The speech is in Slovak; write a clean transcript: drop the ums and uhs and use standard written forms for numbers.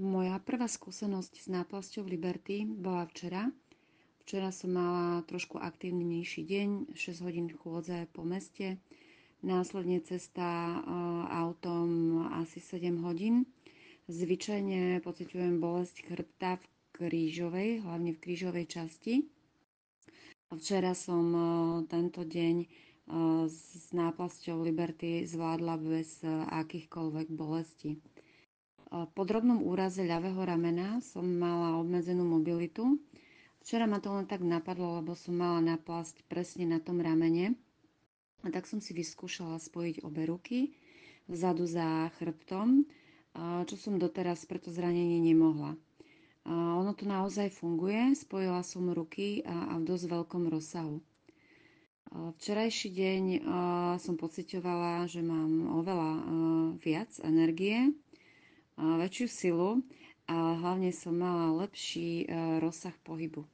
Moja prvá skúsenosť s náplasťou Liberty bola včera. Včera som mala trošku aktívnejší deň, 6 hodín chôdze po meste, následne cesta autom asi 7 hodín. Zvyčajne pociťujem bolesť chrbta v krížovej, hlavne v krížovej časti. Včera som tento deň s náplasťou Liberty zvládla bez akýchkoľvek bolestí. Po drobnom úraze ľavého ramena som mala obmedzenú mobilitu. Včera ma to len tak napadlo, lebo som mala náplasť presne na tom ramene. A tak som si vyskúšala spojiť obe ruky vzadu za chrbtom, čo som doteraz pre to zranenie nemohla. Ono to naozaj funguje, spojila som ruky a v dosť veľkom rozsahu. Včerajší deň som pociťovala, že mám oveľa viac energie, väčšiu silu a hlavne som mala lepší rozsah pohybu.